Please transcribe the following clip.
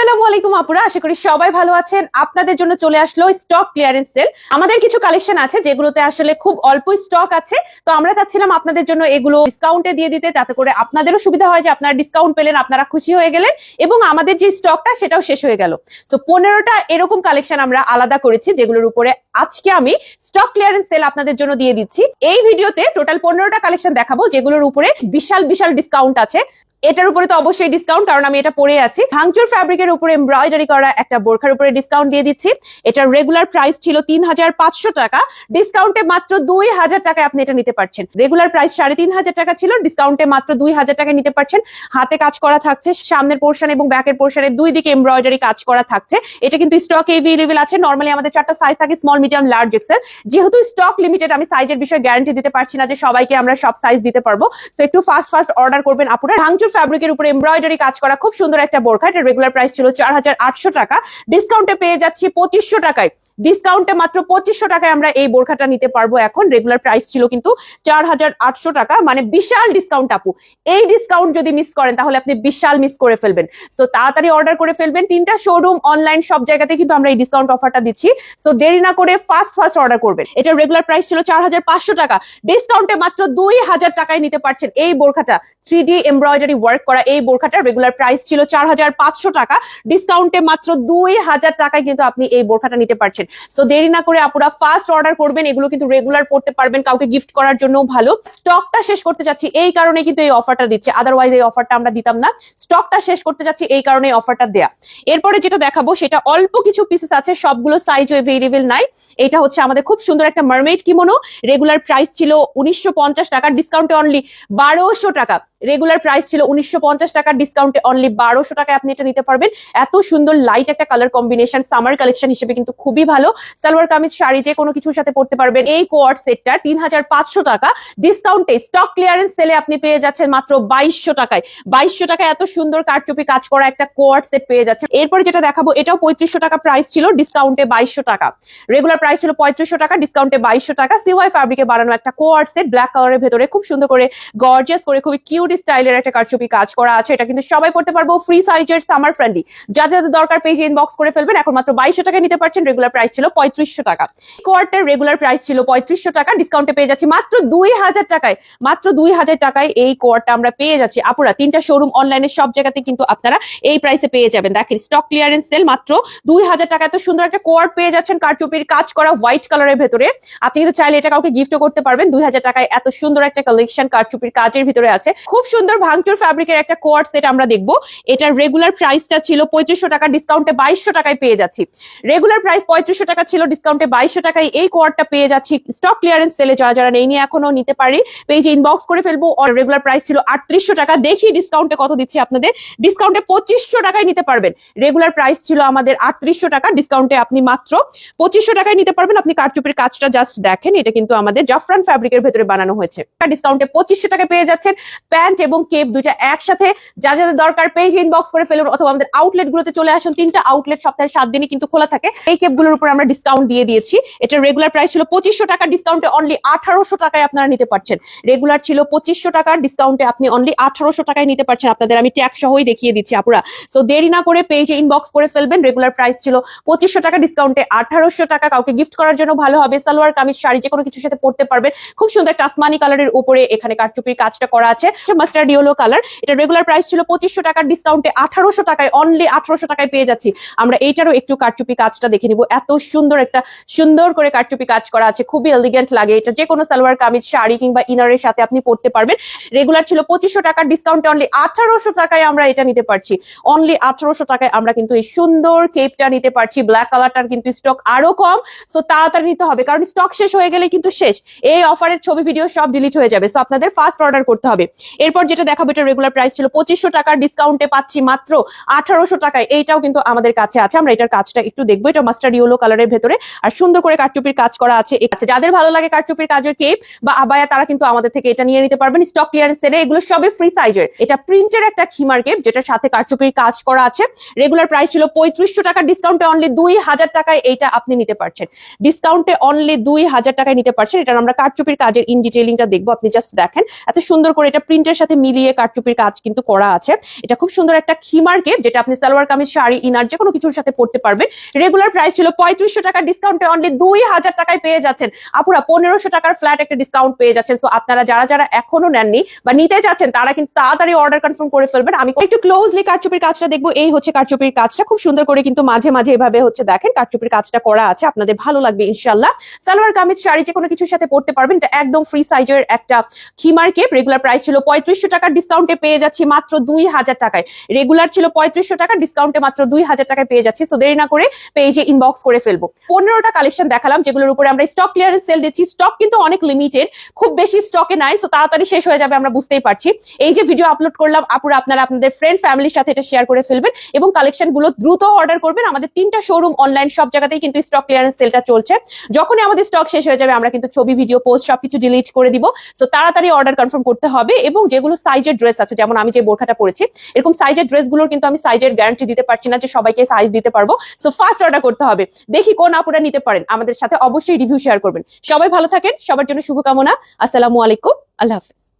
আসসালামু আলাইকুম আপুরা, আশা করি সবাই ভালো আছেন। আপনাদের জন্য চলে আসলো স্টক ক্লিয়ারেন্স সেল। আমাদের কিছু কালেকশন আছে যেগুলোতে আসলে খুব অল্প স্টক আছে, তো আমরা চাচ্ছিলাম আপনাদের জন্য এগুলো ডিসকাউন্টে দিয়ে দিতে, যাতে করে আপনাদেরও সুবিধা হয় যে আপনারা ডিসকাউন্ট পেলেন, আপনারা খুশি হয়ে গেলেন এবং আমাদের যে স্টকটা সেটাও শেষ হয়ে গেল। তো 15টা এরকম কালেকশন আমরা আলাদা করেছি যেগুলোর উপরে আজকে আমি স্টক ক্লিয়ারেন্স সেল আপনাদের জন্য দিয়ে দিচ্ছি। এই ভিডিওতে টোটাল 15টা কালেকশন দেখাবো যেগুলোর উপরে বিশাল বিশাল ডিসকাউন্ট আছে। এটার উপরে তো অবশ্যই ডিসকাউন্ট, কারণ আমি এটা পরে আছি। ভাঙচুর ফ্যাব্রিকের উপরে এমব্রয়ডারি করা একটা বোরখার উপরে ডিসকাউন্ট দিয়ে দিচ্ছি। এটার রেগুলার প্রাইস ছিল 3500 টাকা, ডিসকাউন্টে মাত্র 2000 টাকায় আপনি এটা নিতে পারছেন। রেগুলার প্রাইস 3500 টাকা ছিল, ডিসকাউন্টে মাত্র 2000 টাকায় নিতে পারছেন। হাতে কাজ করা থাকছে, সামনের পোর্শন এবং ব্যাকের পোর্শনে দুই দিকে এমব্রয়ডারি কাজ করা থাকছে। এটা কিন্তু স্টক এভেলেবেল আছে। নরমালি আমাদের 4টা সাইজ থাকে, স্মল, মিডিয়াম, লার্জ, এক্সেল। যেহেতু স্টক লিমিটেড, আমি সাইজের বিষয়ে গ্যারান্টি দিতে পারছি না যে সবাইকে আমরা সব সাইজ দিতে পারবো, সো একটু ফাস্ট অর্ডার করবেন আপনারা। ভাঙচুর ফ্যাব্রিকের উপরে এমব্রয়ডারি কাজ করা খুব সুন্দর একটা বোরখা। এটার রেগুলার প্রাইস ছিল 4800 টাকা, ডিসকাউন্টে পেয়ে যাচ্ছি 2500 টাকায়। ডিসকাউন্টে মাত্র 2500 টাকায় আমরা এই বোরখাটা নিতে পারবো এখন। রেগুলার প্রাইস ছিল কিন্তু 4800 টাকা, মানে বিশাল ডিসকাউন্ট আপু। এই ডিসকাউন্ট যদি মিস করেন তাহলে আপনি বিশাল মিস করে ফেলবেন। সো তাড়াতাড়ি অর্ডার করে ফেলবেন। 3টা শোরুম, অনলাইন, সব জায়গাতে কিন্তু আমরা এই ডিসকাউন্ট অফারটা দিচ্ছি। সো দেরি না করে ফাস্ট অর্ডার করবেন। এটার রেগুলার প্রাইস ছিল 4500 টাকা, ডিসকাউন্টে মাত্র 2000 টাকায় নিতে পারছেন এই বোরখাটা। 3D এমব্রয়ডারি ওয়ার্ক করা এই বোরখাটার রেগুলার প্রাইস ছিল 4500 টাকা, ডিসকাউন্টে মাত্র 2000 টাকায় কিন্তু আপনি এই বোরখাটা নিতে পারছেন। সো দেরি না করে আপুরা ফাস্ট অর্ডার করবেন। এগুলো কিন্তু রেগুলার পড়তে পারবেন, কাউকে গিফট করার জন্য ভালো। স্টকটা শেষ করতে যাচ্ছি এই কারণে কিন্তু এই অফারটা দিচ্ছে, আদারওয়াইজ এই অফারটা আমরা দিতাম না। স্টকটা শেষ করতে যাচ্ছি এই কারণে এই অফারটা দেয়া। এরপরে যেটা দেখাবো সেটা অল্প কিছু পিসেস আছে, সবগুলো সাইজও এভেলেবেল নাই। এটা হচ্ছে আমাদের খুব সুন্দর একটা মারমেড কিমোনো। রেগুলার প্রাইস ছিল 1950 টাকা, ডিসকাউন্টে অনলি 1200 টাকা। রেগুলার প্রাইস ছিল 1950 টাকা, ডিসকাউন্টে অনলি 1200 টাকায় আপনি এটা নিতে পারবেন। এত সুন্দর লাইট একটা কালার কম্বিনেশন, সামার কালেকশন হিসেবে কিন্তু খুবই ভালো। সালোয়ার কামিজ, শাড়ি, যে কোনো কিছুর সাথে পড়তে পারবেন। এই কোয়ার্ড সেটটা 3500 টাকা, ডিসকাউন্টে স্টক ক্লিয়ারেন্স সেলে আপনি পেয়ে যাচ্ছেন মাত্র 2200 টাকায়। 2200 টাকায় এত সুন্দর কারচুপি কাজ করা একটা কোয়ার্ড সেট পেয়ে যাচ্ছেন। এরপরে যেটা দেখাবো এটাও 3500 টাকা প্রাইস ছিল, ডিসকাউন্টে 2200 টাকা। রেগুলার প্রাইস ছিল 3500 টাকা, ডিসকাউন্টে 2200 টাকা। সিওয়াই ফ্যাব্রিকে বানানো একটা কোয়ার্ড সেট, ব্ল্যাক কালারের ভেতরে খুব সুন্দর করে গর্জিয়াস করে খুবই কিউট স্টাইলের একটা কারচুপি কাজ করা আছে। এটা কিন্তু সবাই পড়তে পারবো, ফ্রি সাইজের, সামার ফ্রেন্ডলি। যাদের দরকার পেজে ইনবক্স করে ফেলবেন। এখন মাত্র 2200 টাকায় নিতে পারছেন। রেগুলার প্রাইস ছিল 3500 টাকা। কোয়ার্টের রেগুলার প্রাইস ছিল 3500 টাকা, ডিসকাউন্টে পেয়ে যাচ্ছি মাত্র 2000 টাকায়। মাত্র 2000 টাকায় এই কোয়ার্টটা আমরা পেয়ে যাচ্ছি আপুরা। 3টা শোরুম, অনলাইনে, সব জায়গাতে কিন্তু আপনারা এই প্রাইসে পেয়ে যাবেন। দেখেন স্টক ক্লিয়ারেন্স সেল, মাত্র 2000 টাকা এত সুন্দর একটা কোয়ার্ট পেয়ে যাচ্ছেন কারচুপির কাজ করা হোয়াইট কালারের ভেতরে। আপনি কিন্তু চাইলে এটা কাউকে গিফটও করতে পারবেন। 2000 টাকায় এত সুন্দর একটা কালেকশন কারচুপির কাজের ভিতরে আছে। খুব সুন্দর ভাঙচুর ফ্যাব্রিকের একটা কোয়ার্ট সেট আমরা দেখবো। এটার রেগুলার প্রাইসটা ছিল 3500 টাকা, ডিসকাউন্টে 2200 টাকায় পেয়ে যাচ্ছি। রেগুলার প্রাইস 3500 টাকা ছিল, ডিসকাউন্টে 2200 টাকায় এই কোয়ার্টটা পেয়ে যাচ্ছি স্টক ক্লিয়ারেন্স সেলে। যারা নেইনি এখনো নিতে পারি, পেজে ইনবক্স করে ফেলবো। আর রেগুলার প্রাইস ছিল 3800 টাকা, দেখি ডিসকাউন্টে কত দিচ্ছি আপনাদের। ডিসকাউন্টে 2500 টাকায় নিতে পারবেন। রেগুলার প্রাইস ছিল আমাদের 3800 টাকা, ডিসকাউন্টে আপনি মাত্র 2500 টাকায় নিতে পারবেন। আপনি কারচুপির কাজটা জাস্ট দেখেন, এটা কিন্তু আমাদের জাফরান ফ্যাব্রিকের ভেতরে বানানো হয়েছে। ডিসকাউন্টে 2500 টাকায় পেয়ে যাচ্ছেন প্যান্ট এবং কেপ দুইটা একসাথে। যাদের দরকার পেজে ইনবক্স করে ফেলুন, অথবা আমাদের আউটলেট গুলোতে চলে আসুন। 3টা আউটলেট সপ্তাহে 7 দিনই কিন্তু খোলা থাকে। এই কেপগুলোর উপর আমরা ডিসকাউন্ট দিয়ে দিয়েছি। এটা রেগুলার প্রাইস ছিল 2500 টাকা, ডিসকাউন্টে অনলি 1800 টাকায় আপনারা নিতে পারছেন। রেগুলার ছিল 2500 টাকা, ডিসকাউন্টে আপনি অনলি 1800 টাকায় নিতে পারছেন। আপনাদের আমি ট্যাগ সহই দেখিয়ে দিচ্ছি আপুরা। সো দেরি না করে পেজে ইনবক্স করে ফেলবেন। রেগুলার প্রাইস ছিল 2500 টাকা, ডিসকাউন্টে 1800 টাকা। কাউকে গিফট করার জন্য ভালো হবে। সালোয়ার কামিজ, শাড়ি, যে কোনো কিছুর সাথে পড়তে পারবেন। খুব সুন্দর একটা আসমানি কালারের উপরে এখানে কারচুপির কাজটা করা আছে, মাস্টার্ড ইয়েলো কালার। এটা রেগুলার প্রাইস ছিল 2500 টাকা, ডিসকাউন্টে 1800 টাকায়, অনলি 1800 টাকায় পেয়ে যাচ্ছি। আমরা এইটারও একটু কারচুপি কাজটা দেখে নিব। এত সুন্দর একটা সুন্দর করে কারচুপি কাজ করা আছে, খুবই এলিগেন্ট লাগে। এটা যে কোনো সালোয়ার কামিজ, শাড়ি কিংবা ইনারের সাথে আপনি পড়তে পারবেন। রেগুলার ছিল 2500 টাকা, ডিসকাউন্টে অনলি 1800 টাকায় আমরা এটা নিতে পারছি। অনলি 1800 টাকায় আমরা কিন্তু এই সুন্দর কেপটা নিতে পারছি। ব্ল্যাক কালারটার কিন্তু স্টক আরো কম, সো তাড়াতাড়ি নিতে হবে, কারণ স্টক শেষ হয়ে গেলে কিন্তু শেষ। এই অফারের ছবি ভিডিও সব ডিলিট হয়ে যাবে, সো আপনাদের ফাস্ট অর্ডার করতে হবে। এরপর যেটা দেখাবো, এটা রেগুলার প্রাইস ছিল 2500 টাকা, ডিসকাউন্টে পাচ্ছি মাত্র 1800 টাকায়। এইটাও কিন্তু আমাদের কাছে আছে। আমরা এটার কাজটা একটু দেখবো। এটা মাস্টার্ড ইয়েলো কালারের ভেতরে আর সুন্দর করে কারচুপির কাজ করা আছে। যাদের ভালো লাগে কারচুপির কাজের কেপ বা আবায়া, তারা কিন্তু আমাদের থেকে এটা নিয়ে নিতে পারবেন স্টক ক্লিয়ারেন্স সেলে। এগুলো সবই ফ্রি সাইজের। এটা প্রিন্টের একটা খিমার কেপ, যেটার সাথে কারচুপির কাজ করা আছে। রেগুলার প্রাইস ছিল 3500 টাকা, ডিসকাউন্টে অনলি 2000 টাকায় এইটা আপনি নিতে পারছেন। ডিসকাউন্টে অনলি 2000 টাকায় নিতে পারছেন। এটা আমরা কারচুপির কাজের ইন ডিটেইলিংটা দেখবো। আপনি জাস্ট দেখেন, এত সুন্দর করে এটা প্রিন্টের সাথে মিলিয়ে কারচুপি কারচুপির কাজ কিন্তু করা আছে। এটা খুব সুন্দর একটা খিমার কেপ, যেটা আপনি সালোয়ার কামিজ, শাড়ি, ইনার যে কোনো কিছুর সাথে পড়তে পারবেন। রেগুলার প্রাইস ছিল 3500 টাকা, ডিসকাউন্টে অনলি 2000 টাকায় পেয়ে যাচ্ছেন। আপুরা 1500 টাকার ফ্ল্যাট একটা ডিসকাউন্ট পেয়ে যাচ্ছেন। সো আপনারা যারা যারা এখনো নেননি বা নিতে যাচ্ছেন তারা কিন্তু তাড়াতাড়ি অর্ডার কনফার্ম করে ফেলবেন। আমি একটু ক্লোজলি কারচুপির কাজটা দেখবো। এই হচ্ছে কারচুপির কাজটা, খুব সুন্দর করে কিন্তু মাঝে মাঝে এভাবে হচ্ছে দেখেন কারচুপির কাজটা করা আছে। আপনাদের ভালো লাগবে ইনশাল্লাহ। সালোয়ার কামিজ, শাড়ি যে কোনো কিছুর সাথে পড়তে পারবেন। এটা একদম ফ্রি সাইজের একটা খিমার কেপ। রেগুলার প্রাইস ছিল 3500 টাকার, ডিসকাউন্টে পেয়ে যাচ্ছি মাত্র 2000 টাকায়। রেগুলার ছিল 3500 টাকা, ডিসকাউন্টে মাত্র 2000 টাকায় পেয়ে যাচ্ছি। সো দেরি না করে পেজে ইনবক্স করে ফেলবো। 15টা কালেকশন দেখালাম যেগুলোর উপরে আমরা স্টক ক্লিয়ারেন্স সেল দিচ্ছি। স্টক কিন্তু অনেক লিমিটেড, খুব বেশি স্টকে নাই। সো তাড়াতাড়ি শেষ হয়ে যাবে আমরা বুঝতেই পারছি। এই যে ভিডিও আপলোড করলাম, আপুরা আপনারা আপনাদের ফ্রেন্ড ফ্যামিলির সাথে এটা শেয়ার করে ফেলবেন এবং কালেকশন গুলো দ্রুত অর্ডার করবেন। আমাদের 3টা শোরুম, অনলাইন সব জায়গাতেই কিন্তু স্টক ক্লিয়ারেন্স সেলটা চলছে। যখনই আমাদের স্টক শেষ হয়ে যাবে আমরা কিন্তু ছবি, ভিডিও, পোস্ট সবকিছু ডিলিট করে দিব। সো তাড়াতাড়ি অর্ডার কনফার্ম করতে হবে। এবং যেগুলো সাইজের ড্রেস আছে, যেমন আমি যে বোরখাটা পরেছি, এরকম সাইজের ড্রেসগুলোর কিন্তু আমি সাইজের গ্যারান্টি দিতে পারছি না যে সবাইকে সাইজ দিতে পারবো। সো ফাস্ট অর্ডার করতে হবে। দেখি কোন আপুরা নিতে পারেন, আমাদের সাথে অবশ্যই রিভিউ শেয়ার করবেন। সবাই ভালো থাকেন, সবার জন্য শুভকামনা। আসসালামু আলাইকুম, আল্লাহ হাফেজ।